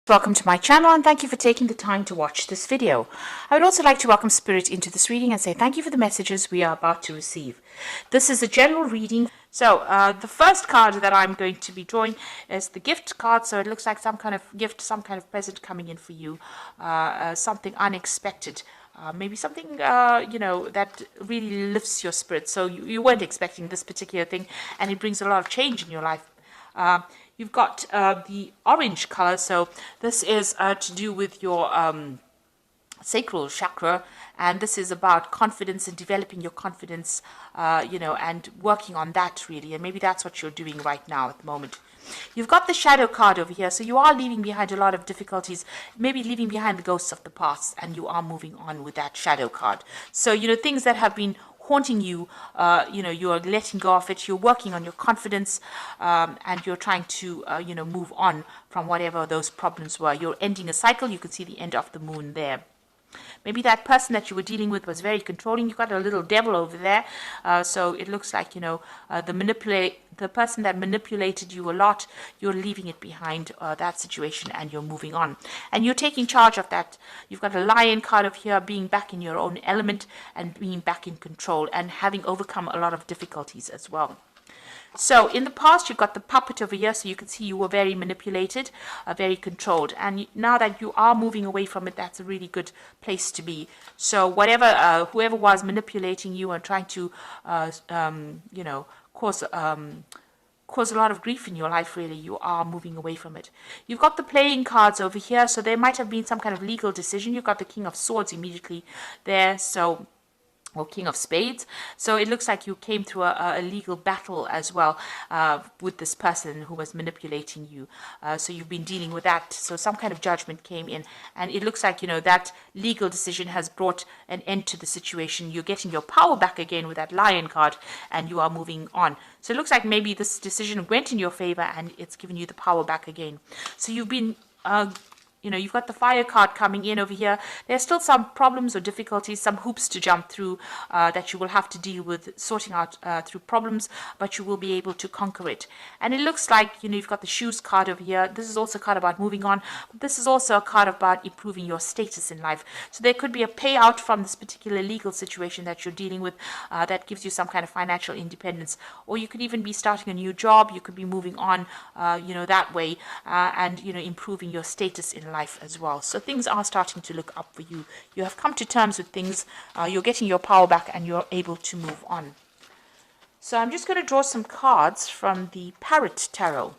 Welcome to my channel and thank you for taking the time to watch this video. I would also like to welcome Spirit into this reading and say thank you for the messages we are about to receive. This is a general reading. So the first card that I'm going to be drawing is the gift card. So it looks like some kind of gift, some kind of present coming in for you, something unexpected. Maybe something, that really lifts your spirit. So you weren't expecting this particular thing and it brings a lot of change in your life. You've got the orange color, so this is to do with your sacral chakra, and this is about confidence and developing your confidence, and working on that really, and maybe that's what you're doing right now at the moment. You've got the shadow card over here, so you are leaving behind a lot of difficulties, maybe leaving behind the ghosts of the past, and you are moving on with that shadow card. So, things that have been haunting you, you're letting go of it, you're working on your confidence, and you're trying to, move on from whatever those problems were. You're ending a cycle. You can see the end of the moon there. Maybe that person that you were dealing with was very controlling. You've got a little devil over there. So it looks like, the person that manipulated you a lot, you're leaving it behind, that situation, and you're moving on. And you're taking charge of that. You've got a lion card of here, being back in your own element and being back in control and having overcome a lot of difficulties as well. So in the past, you've got the puppet over here, so you can see you were very manipulated, very controlled. And now that you are moving away from it, that's a really good place to be. So whoever was manipulating you and trying to, cause a lot of grief in your life, really, you are moving away from it. You've got the playing cards over here, so there might have been some kind of legal decision. You've got the King of Swords immediately there, or King of Spades. So it looks like you came through a legal battle as well with this person who was manipulating you. So you've been dealing with that. So some kind of judgment came in. And it looks like, that legal decision has brought an end to the situation. You're getting your power back again with that lion card and you are moving on. So it looks like maybe this decision went in your favor and it's given you the power back again. So you've been you've got the fire card coming in over here. There's still some problems or difficulties, some hoops to jump through that you will have to deal with, sorting out through problems, but you will be able to conquer it. And it looks like, you've got the shoes card over here. This is also a card about moving on, but this is also a card about improving your status in life. So there could be a payout from this particular legal situation that you're dealing with that gives you some kind of financial independence. Or you could even be starting a new job. You could be moving on, that way, and, improving your status in life as well. So things are starting to look up for you. You have come to terms with things. You're getting your power back and you're able to move on. So I'm just going to draw some cards from the Parrot Tarot.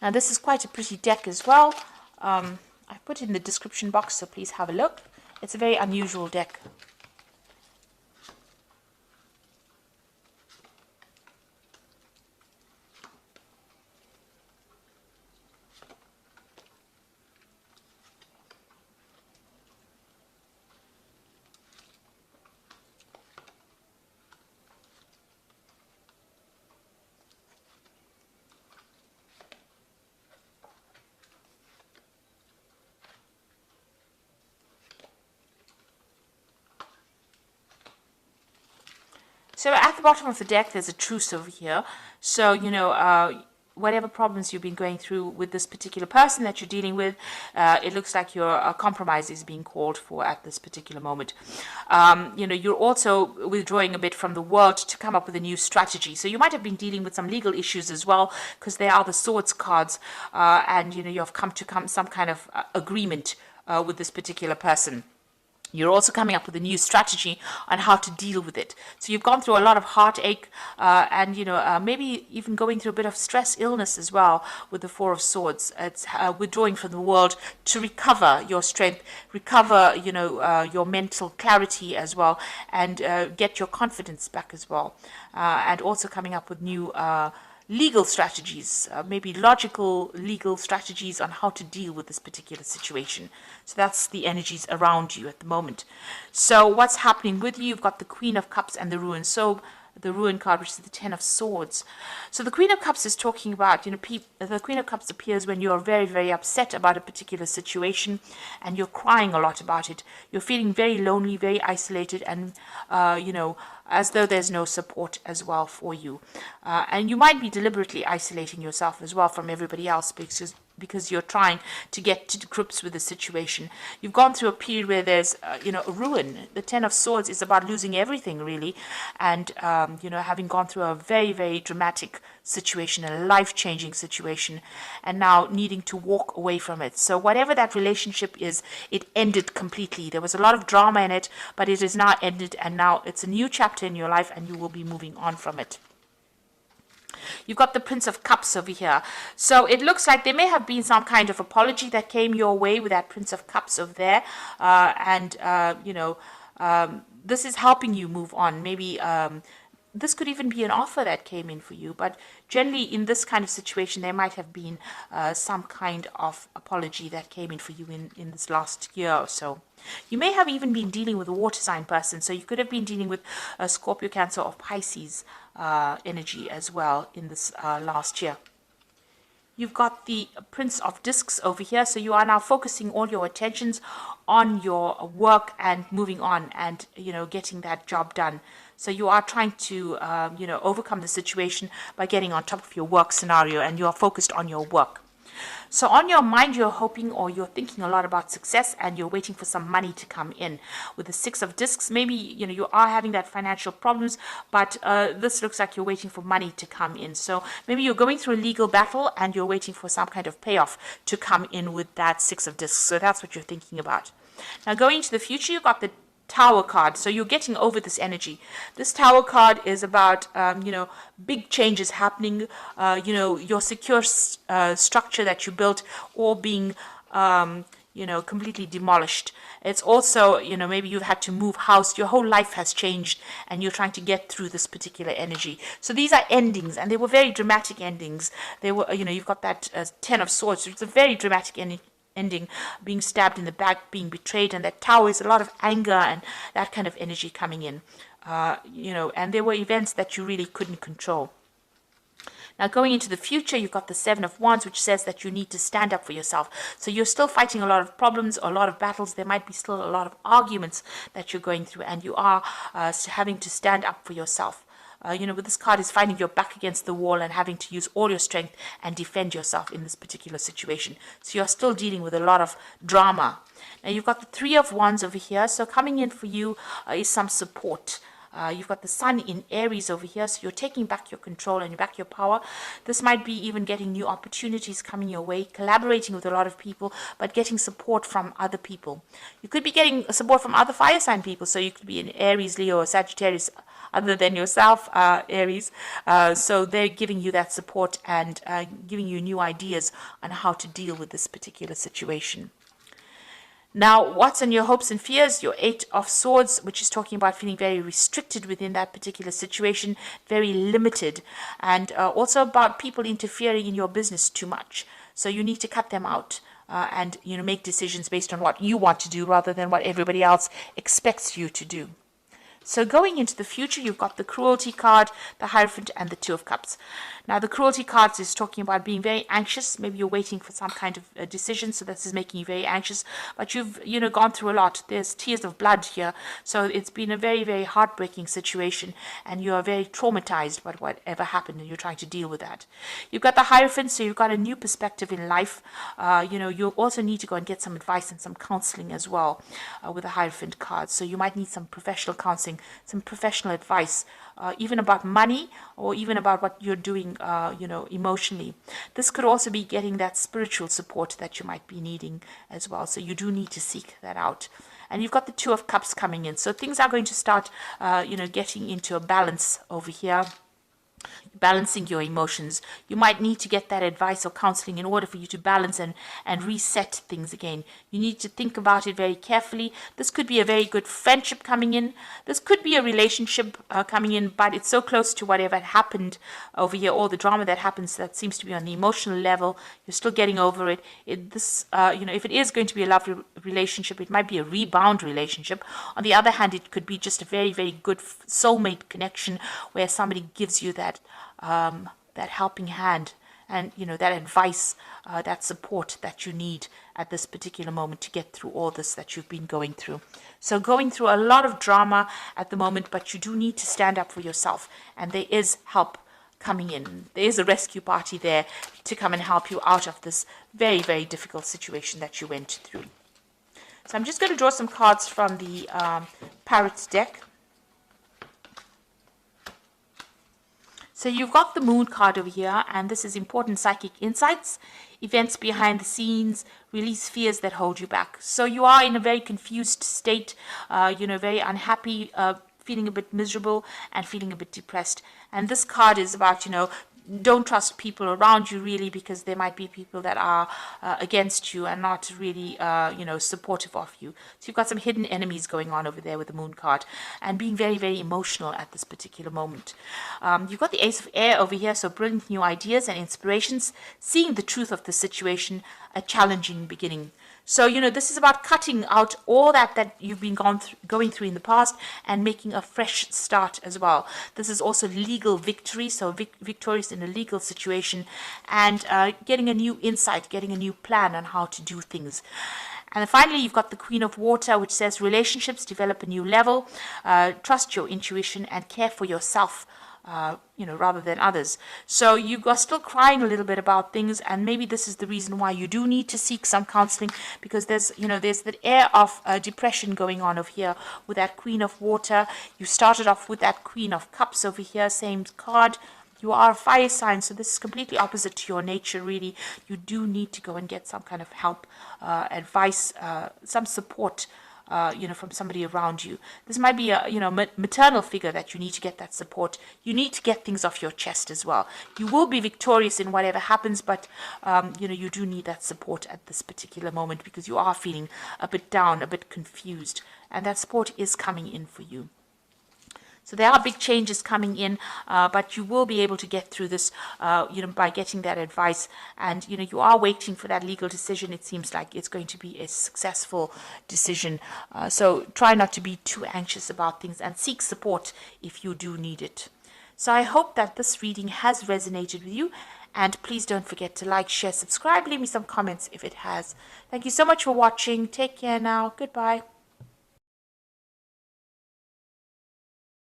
Now this is quite a pretty deck as well. I put it in the description box, so please have a look. It's a very unusual deck. So at the bottom of the deck, there's a truce over here. So, whatever problems you've been going through with this particular person that you're dealing with, it looks like your compromise is being called for at this particular moment. You're also withdrawing a bit from the world to come up with a new strategy. So you might have been dealing with some legal issues as well, because they are the swords cards, and, you have come to some kind of agreement with this particular person. You're also coming up with a new strategy on how to deal with it. So you've gone through a lot of heartache and, maybe even going through a bit of stress, illness as well with the Four of Swords. It's withdrawing from the world to recover your strength, recover, your mental clarity as well, and get your confidence back as well. And also coming up with new legal strategies, maybe logical legal strategies on how to deal with this particular situation. So that's the energies around you at the moment. So what's happening with you? You've got the Queen of Cups and the Ruin. So the Ruin card, which is the Ten of Swords. So the Queen of Cups is talking about, the Queen of Cups appears when you're very, very upset about a particular situation and you're crying a lot about it. You're feeling very lonely, very isolated, and, as though there's no support as well for you. And you might be deliberately isolating yourself as well from everybody else because you're trying to get to grips with the situation. You've gone through a period where there's, a ruin. The Ten of Swords is about losing everything, really, and, having gone through a very, very dramatic situation, a life-changing situation, and now needing to walk away from it. So whatever that relationship is, it ended completely. There was a lot of drama in it, but it is now ended, and now it's a new chapter in your life, and you will be moving on from it. You've got the Prince of Cups over here. So it looks like there may have been some kind of apology that came your way with that Prince of Cups over there. This is helping you move on. Maybe this could even be an offer that came in for you. But generally, in this kind of situation, there might have been some kind of apology that came in for you in this last year or so. You may have even been dealing with a water sign person. So you could have been dealing with a Scorpio, Cancer, or Pisces energy as well in this last year. You've got the Prince of Discs over here. So you are now focusing all your attentions on your work and moving on and, getting that job done. So you are trying to, overcome the situation by getting on top of your work scenario, and you are focused on your work. So on your mind, you're hoping or you're thinking a lot about success, and you're waiting for some money to come in. With the Six of Discs, maybe, you are having that financial problems, but this looks like you're waiting for money to come in. So maybe you're going through a legal battle and you're waiting for some kind of payoff to come in with that Six of Discs. So that's what you're thinking about. Now going into the future, you've got the Tower card. So you're getting over this energy. This Tower card is about, big changes happening, your secure structure that you built all being, completely demolished. It's also, maybe you've had to move house. Your whole life has changed and you're trying to get through this particular energy. So these are endings, and they were very dramatic endings. They were, you've got that Ten of Swords. It's a very dramatic ending, being stabbed in the back, being betrayed, and that Tower is a lot of anger and that kind of energy coming in, and there were events that you really couldn't control. Now going into the future, you've got the Seven of Wands, which says that you need to stand up for yourself. So you're still fighting a lot of problems, a lot of battles. There might be still a lot of arguments that you're going through, and you are having to stand up for yourself. With this card is finding your back against the wall and having to use all your strength and defend yourself in this particular situation. So you're still dealing with a lot of drama. Now you've got the Three of Wands over here. So coming in for you is some support. You've got the Sun in Aries over here, so you're taking back your control and back your power. This might be even getting new opportunities coming your way, collaborating with a lot of people, but getting support from other people. You could be getting support from other fire sign people, so you could be in Aries, Leo, or Sagittarius, other than yourself, Aries. So they're giving you that support and giving you new ideas on how to deal with this particular situation. Now, what's on your hopes and fears? Your Eight of Swords, which is talking about feeling very restricted within that particular situation, very limited, and also about people interfering in your business too much. So you need to cut them out and make decisions based on what you want to do rather than what everybody else expects you to do. So going into the future, you've got the Cruelty card, the Hierophant, and the Two of Cups. Now, the Cruelty card is talking about being very anxious. Maybe you're waiting for some kind of decision, so this is making you very anxious. But you've, gone through a lot. There's tears of blood here. So it's been a very, very heartbreaking situation, and you are very traumatized by whatever happened, and you're trying to deal with that. You've got the Hierophant, so you've got a new perspective in life. You also need to go and get some advice and some counseling as well with the Hierophant card. So you might need some professional counseling, some professional advice, even about money or even about what you're doing, emotionally. This could also be getting that spiritual support that you might be needing as well. So you do need to seek that out. And you've got the Two of Cups coming in. So things are going to start, getting into a balance over here. Balancing your emotions. You might need to get that advice or counseling in order for you to balance and reset things again. You need to think about it very carefully. This could be a very good friendship coming in. This could be a relationship coming in, but it's so close to whatever happened over here, all the drama that happens that seems to be on the emotional level. You're still getting over it. If it is going to be a lovely relationship, it might be a rebound relationship. On the other hand, it could be just a very, very good soulmate connection where somebody gives you that helping hand and that advice, that support that you need at this particular moment to get through all this that you've been going through. So going through a lot of drama at the moment, but you do need to stand up for yourself, and there is help coming in. There is a rescue party there to come and help you out of this very, very difficult situation that you went through. So I'm just going to draw some cards from the Parrot's deck. So you've got the Moon card over here, and this is important psychic insights, events behind the scenes, release fears that hold you back. So you are in a very confused state, very unhappy, feeling a bit miserable and feeling a bit depressed. And this card is about, don't trust people around you really, because there might be people that are against you and not really, supportive of you. So you've got some hidden enemies going on over there with the Moon card and being very, very emotional at this particular moment. You've got the Ace of Air over here, so brilliant new ideas and inspirations, seeing the truth of the situation, a challenging beginning. So, this is about cutting out all that you've been going through in the past and making a fresh start as well. This is also legal victory, so victorious in a legal situation, and getting a new insight, getting a new plan on how to do things. And then finally, you've got the Queen of Water, which says relationships develop a new level, trust your intuition and care for yourself. Rather than others. So you are still crying a little bit about things, and maybe this is the reason why you do need to seek some counseling, because there's that air of depression going on over here with that Queen of Water. You started off with that Queen of Cups over here, same card. You are a fire sign, so this is completely opposite to your nature, really. You do need to go and get some kind of help, advice, some support, from somebody around you. This might be a, maternal figure that you need to get that support. You need to get things off your chest as well. You will be victorious in whatever happens, but, you do need that support at this particular moment, because you are feeling a bit down, a bit confused, and that support is coming in for you. So there are big changes coming in, but you will be able to get through this, by getting that advice. And, you are waiting for that legal decision. It seems like it's going to be a successful decision. So try not to be too anxious about things and seek support if you do need it. So I hope that this reading has resonated with you. And please don't forget to like, share, subscribe, leave me some comments if it has. Thank you so much for watching. Take care now. Goodbye.